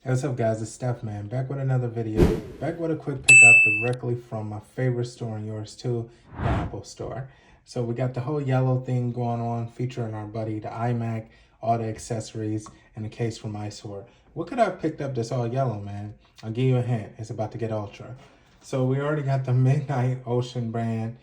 Hey, what's up guys, it's Steph man, back with another video, back with a quick pickup directly from my favorite store and yours too, the Apple Store. So we got the whole yellow thing going on, featuring our buddy, the iMac, all the accessories, and the case from iSort. What could I have picked up that's all yellow, man? I'll give you a hint, it's about to get ultra. So we already got the Midnight Ocean brand.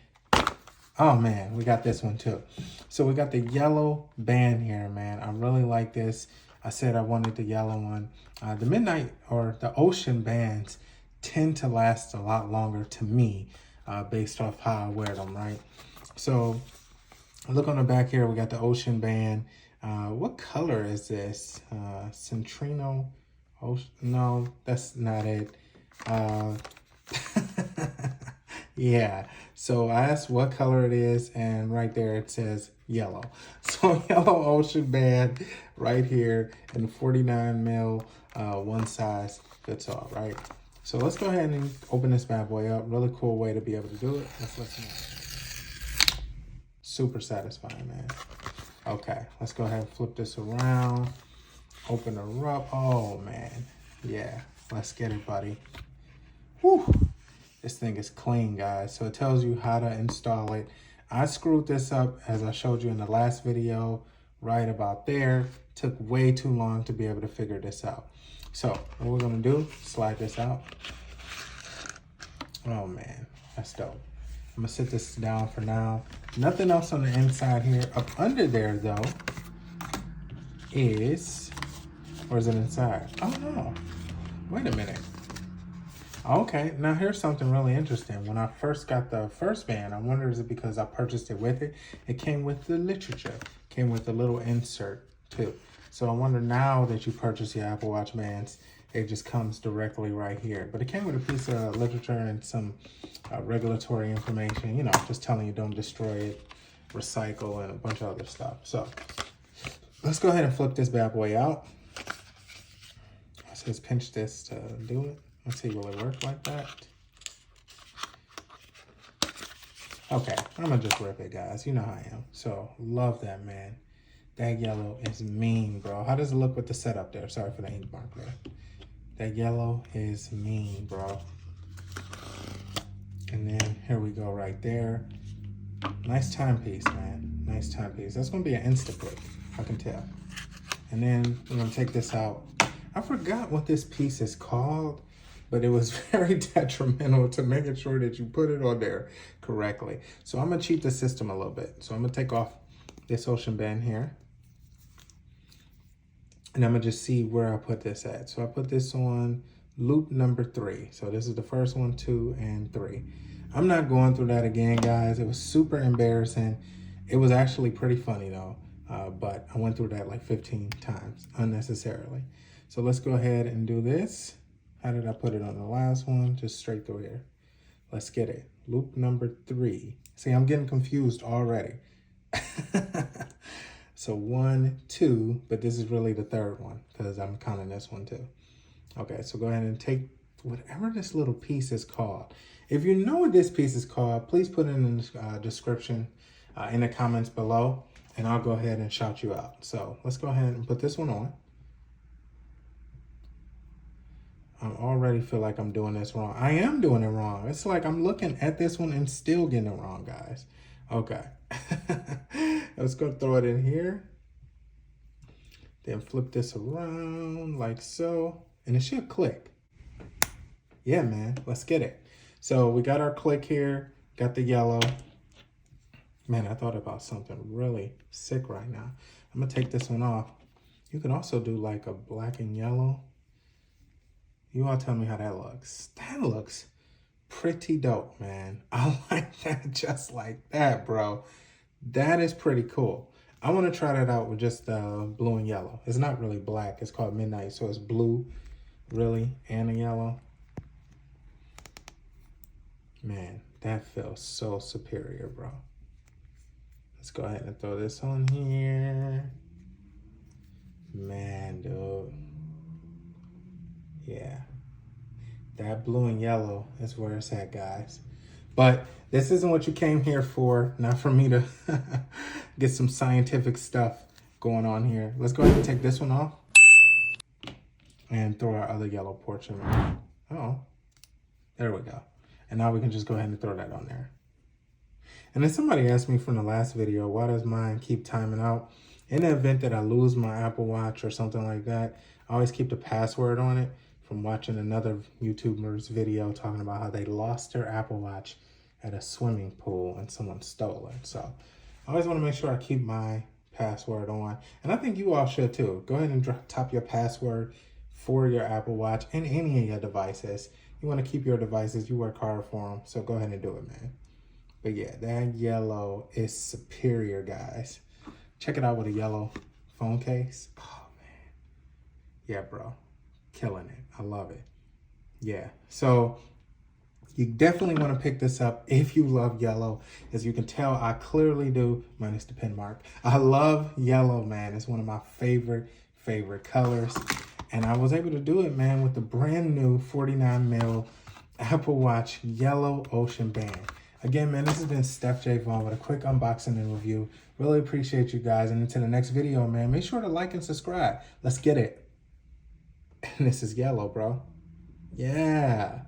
Oh man, we got this one too. So we got the yellow band here, man. I really like this. I said I wanted the yellow one. The Midnight or the Ocean bands tend to last a lot longer to me, based off how I wear them, right? So look on the back here, we got the Ocean band. What color is this? Centrino Ocean? No, that's not it. Uh, Yeah, so I asked what color it is, and right there it says yellow. So yellow Ocean band right here in 49 mil, one size fits all, right? So let's go ahead and open this bad boy up. Really cool way to be able to do it. Let's listen. Super satisfying, man. Okay, let's go ahead and flip this around. Open her up. Oh man, yeah. Let's get it, buddy. Whew. This thing is clean, guys. So it tells you how to install it. I screwed this up as I showed you in the last video, right about there. Took way too long to be able to figure this out. So what we're gonna do, slide this out. Oh man, that's dope. I'm gonna sit this down for now. Nothing else on the inside here. Up under there though is, or is it inside? Oh no, wait a minute. Okay, now here's something really interesting. When I first got the first band, I wonder is it because I purchased it with it? It came with the literature, came with a little insert too. So I wonder now that you purchase your Apple Watch bands, it just comes directly right here. But it came with a piece of literature and some regulatory information, you know, just telling you don't destroy it, recycle, and a bunch of other stuff. So let's go ahead and flip this bad boy out. It says pinch this to do it. Let's see, will it work like that? Okay, I'm gonna just rip it, guys. You know how I am. So, love that, man. That yellow is mean, bro. How does it look with the setup there? Sorry for the ink mark there. That yellow is mean, bro. And then here we go right there. Nice timepiece, man. Nice timepiece. That's gonna be an Instapick, I can tell. And then we're gonna take this out. I forgot what this piece is called, but it was very detrimental to making sure that you put it on there correctly. So I'm gonna cheat the system a little bit. So I'm gonna take off this Ocean band here. And I'm gonna just see where I put this at. So I put this on loop number 3. So this is the first one, 2, and 3. I'm not going through that again, guys. It was super embarrassing. It was actually pretty funny though. But I went through that like 15 times unnecessarily. So let's go ahead and do this. How did I put it on the last one? Just straight through here. Let's get it. Loop number 3. See, I'm getting confused already. So 1, 2, but this is really the third one because I'm counting this one too. Okay, so go ahead and take whatever this little piece is called. If you know what this piece is called, please put it in the description, in the comments below, and I'll go ahead and shout you out. So let's go ahead and put this one on. I already feel like I'm doing this wrong. I am doing it wrong. It's like I'm looking at this one and still getting it wrong, guys. Okay. Let's go throw it in here. Then flip this around like so. And it should click. Yeah, man. Let's get it. So we got our click here. Got the yellow. Man, I thought about something really sick right now. I'm going to take this one off. You can also do like a black and yellow. You all tell me how that looks. That looks pretty dope, man. I like that just like that, bro. That is pretty cool. I want to try that out with just blue and yellow. It's not really black. It's called Midnight, so it's blue, really, and a yellow. Man, that feels so superior, bro. Let's go ahead and throw this on here. Man, dude. Yeah, that blue and yellow is where it's at, guys. But this isn't what you came here for, not for me to get some scientific stuff going on here. Let's go ahead and take this one off. and throw our other yellow portion on. Oh, there we go. And now we can just go ahead and throw that on there. And then somebody asked me from the last video, why does mine keep timing out? In the event that I lose my Apple Watch or something like that, I always keep the password on it from watching another YouTuber's video talking about how they lost their Apple Watch at a swimming pool and someone stole it. So I always want to make sure I keep my password on. And I think you all should too. Go ahead and top your password for your Apple Watch and any of your devices. You want to keep your devices, you work hard for them. So go ahead and do it, man. But yeah, that yellow is superior, guys. Check it out with a yellow phone case. Oh, man. Yeah, bro. Killing it. I love it. Yeah. So you definitely want to pick this up if you love yellow. As you can tell, I clearly do, minus the pen mark. I love yellow, man. It's one of my favorite colors. And I was able to do it, man, with the brand new 49 mil Apple Watch Yellow Ocean Band. Again, man, this has been Steph J. Vaughn with a quick unboxing and review. Really appreciate you guys. And until the next video, man, make sure to like and subscribe. Let's get it. And this is yellow, bro. Yeah.